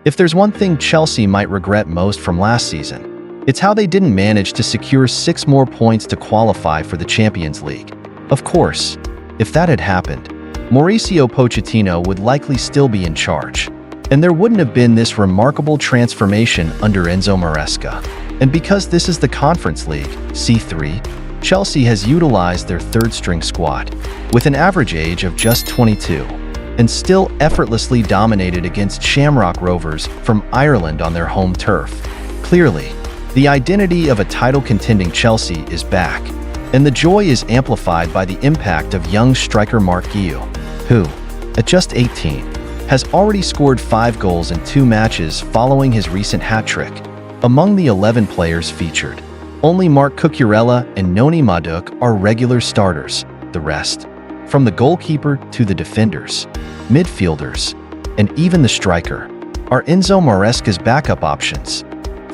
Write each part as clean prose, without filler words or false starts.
If there's one thing Chelsea might regret most from last season, it's how they didn't manage to secure 6 more points to qualify for the Champions League. Of course, if that had happened, Mauricio Pochettino would likely still be in charge, and there wouldn't have been this remarkable transformation under Enzo Maresca. And because this is the Conference League, C3, Chelsea has utilized their third-string squad, with an average age of just 22, and still effortlessly dominated against Shamrock Rovers from Ireland on their home turf. Clearly, the identity of a title-contending Chelsea is back, and the joy is amplified by the impact of young striker Marc Guiu, who, at just 18, has already scored 5 goals in 2 matches following his recent hat-trick. Among the 11 players featured, only Marc Cucurella and Noni Madueke are regular starters. The rest, from the goalkeeper to the defenders, midfielders, and even the striker, are Enzo Maresca's backup options.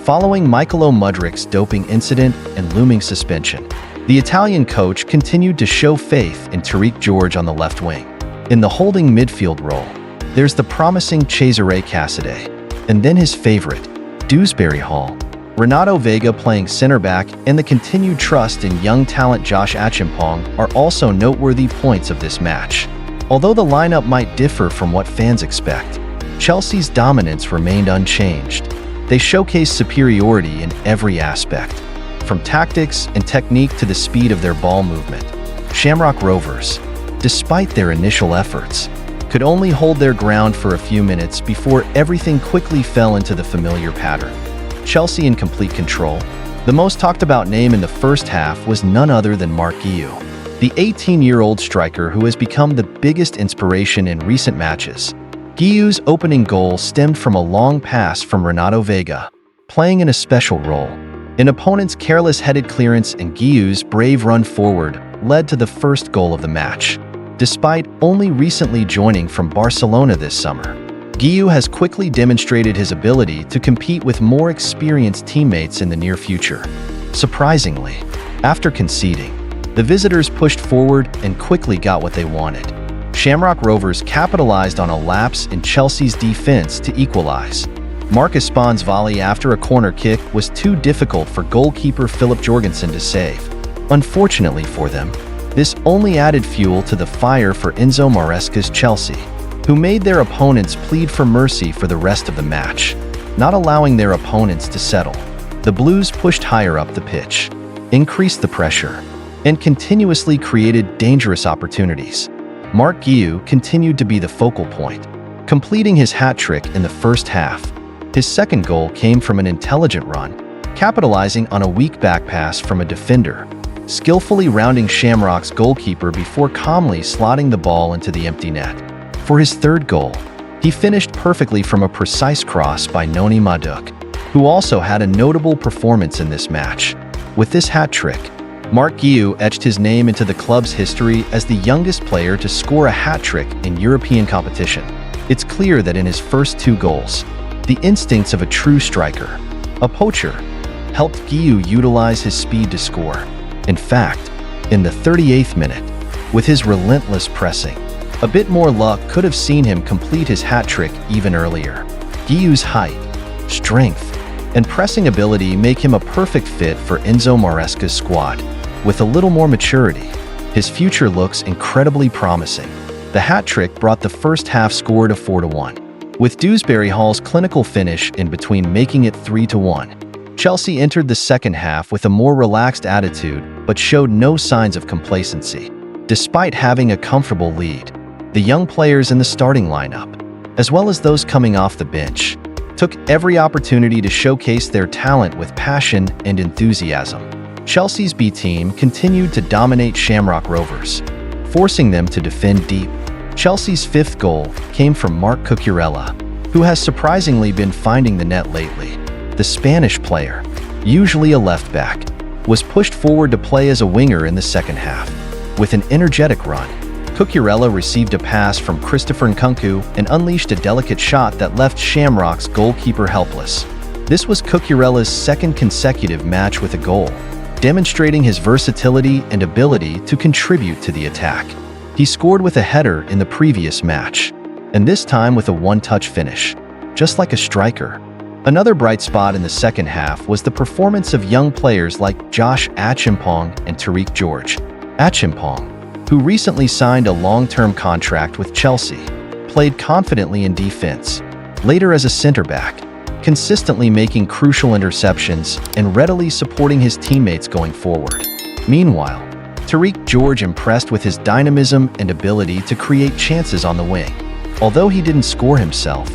Following Michaelo Mudrik's doping incident and looming suspension, the Italian coach continued to show faith in Tariq George on the left wing. In the holding midfield role, there's the promising Cesare Casadei, and then his favorite, Dewsbury Hall, Renato Vega playing center-back, and the continued trust in young talent Josh Achimpong are also noteworthy points of this match. Although the lineup might differ from what fans expect, Chelsea's dominance remained unchanged. They showcased superiority in every aspect, from tactics and technique to the speed of their ball movement. Shamrock Rovers, despite their initial efforts, could only hold their ground for a few minutes before everything quickly fell into the familiar pattern. Chelsea in complete control. The most talked about name in the first half was none other than Marc Guiu, the 18-year-old striker who has become the biggest inspiration in recent matches. Guiu's opening goal stemmed from a long pass from Renato Vega, playing in a special role. An opponent's careless headed clearance and Guiu's brave run forward led to the first goal of the match. Despite only recently joining from Barcelona this summer, Guiu has quickly demonstrated his ability to compete with more experienced teammates in the near future. Surprisingly, after conceding, the visitors pushed forward and quickly got what they wanted. Shamrock Rovers capitalized on a lapse in Chelsea's defense to equalize. Marc Espan's volley after a corner kick was too difficult for goalkeeper Philip Jorgensen to save. Unfortunately for them, this only added fuel to the fire for Enzo Maresca's Chelsea, who made their opponents plead for mercy for the rest of the match, not allowing their opponents to settle. The Blues pushed higher up the pitch, increased the pressure, and continuously created dangerous opportunities. Marc Guiu continued to be the focal point, completing his hat-trick in the first half. His second goal came from an intelligent run, capitalizing on a weak back pass from a defender, skillfully rounding Shamrock's goalkeeper before calmly slotting the ball into the empty net. For his third goal, he finished perfectly from a precise cross by Noni Madueke, who also had a notable performance in this match. With this hat-trick, Marc Guiu etched his name into the club's history as the youngest player to score a hat-trick in European competition. It's clear that in his first 2 goals, the instincts of a true striker, a poacher, helped Guiu utilize his speed to score. In fact, in the 38th minute, with his relentless pressing, a bit more luck could have seen him complete his hat-trick even earlier. Guiu's height, strength, and pressing ability make him a perfect fit for Enzo Maresca's squad. With a little more maturity, his future looks incredibly promising. The hat-trick brought the first half score to 4-1, with Dewsbury Hall's clinical finish in between making it 3-1. Chelsea entered the second half with a more relaxed attitude but showed no signs of complacency. Despite having a comfortable lead, the young players in the starting lineup, as well as those coming off the bench, took every opportunity to showcase their talent with passion and enthusiasm. Chelsea's B team continued to dominate Shamrock Rovers, forcing them to defend deep. Chelsea's 5th goal came from Marc Cucurella, who has surprisingly been finding the net lately. The Spanish player, usually a left-back, was pushed forward to play as a winger in the second half. With an energetic run, Cucurella received a pass from Christopher Nkunku and unleashed a delicate shot that left Shamrock's goalkeeper helpless. This was Cucurella's 2nd consecutive match with a goal, demonstrating his versatility and ability to contribute to the attack. He scored with a header in the previous match, and this time with a one-touch finish. just like a striker. Another bright spot in the second half was the performance of young players like Josh Achimpong and Tariq George. Achimpong, who recently signed a long-term contract with Chelsea, played confidently in defense, later as a center-back, consistently making crucial interceptions and readily supporting his teammates going forward. Meanwhile, Tariq George impressed with his dynamism and ability to create chances on the wing. Although he didn't score himself,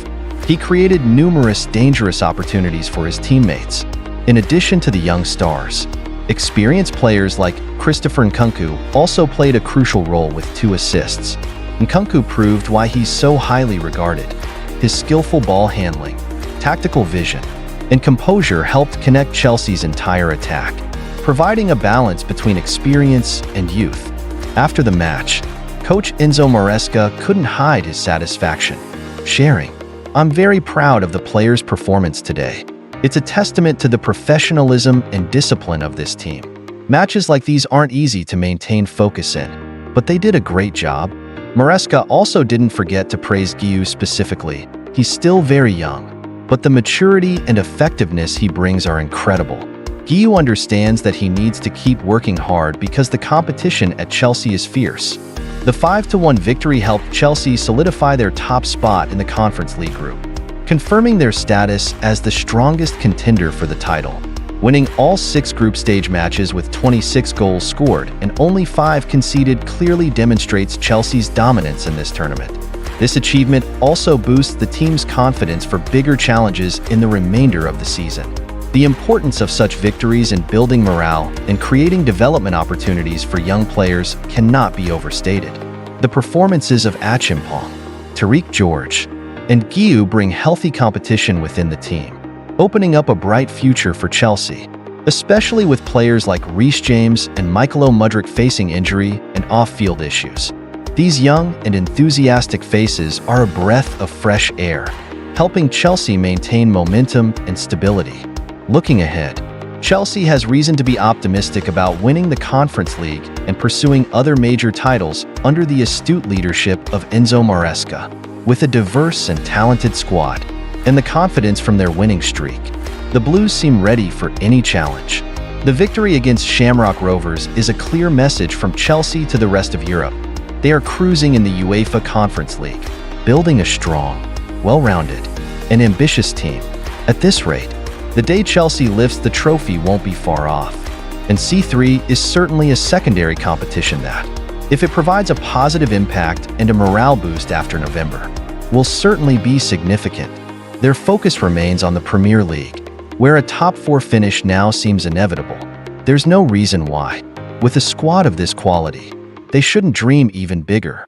he created numerous dangerous opportunities for his teammates. In addition to the young stars, experienced players like Christopher Nkunku also played a crucial role with 2 assists. Nkunku proved why he's so highly regarded. His skillful ball handling, tactical vision, and composure helped connect Chelsea's entire attack, providing a balance between experience and youth. After the match, coach Enzo Maresca couldn't hide his satisfaction, sharing, "I'm very proud of the players' performance today. It's a testament to the professionalism and discipline of this team. Matches like these aren't easy to maintain focus in, but they did a great job." Maresca also didn't forget to praise Guiu specifically. He's still very young, but the maturity and effectiveness he brings are incredible. Guiu understands that he needs to keep working hard because the competition at Chelsea is fierce. The 5-1 victory helped Chelsea solidify their top spot in the Conference League group, confirming their status as the strongest contender for the title. Winning all 6 group stage matches with 26 goals scored and only 5 conceded clearly demonstrates Chelsea's dominance in this tournament. This achievement also boosts the team's confidence for bigger challenges in the remainder of the season. The importance of such victories in building morale and creating development opportunities for young players cannot be overstated. The performances of Achimpong, Tariq George, and Guiu bring healthy competition within the team, opening up a bright future for Chelsea, especially with players like Reece James and Michael Mudryk facing injury and off-field issues. These young and enthusiastic faces are a breath of fresh air, helping Chelsea maintain momentum and stability. Looking ahead, Chelsea has reason to be optimistic about winning the Conference League and pursuing other major titles under the astute leadership of Enzo Maresca. With a diverse and talented squad and the confidence from their winning streak, the Blues seem ready for any challenge. The victory against Shamrock Rovers is a clear message from Chelsea to the rest of Europe. They are cruising in the UEFA Conference League, building a strong, well-rounded, and ambitious team. At this rate, the day Chelsea lifts the trophy won't be far off, and C3 is certainly a secondary competition that, if it provides a positive impact and a morale boost after November, will certainly be significant. Their focus remains on the Premier League, where a top 4 finish now seems inevitable. There's no reason why, with a squad of this quality, they shouldn't dream even bigger.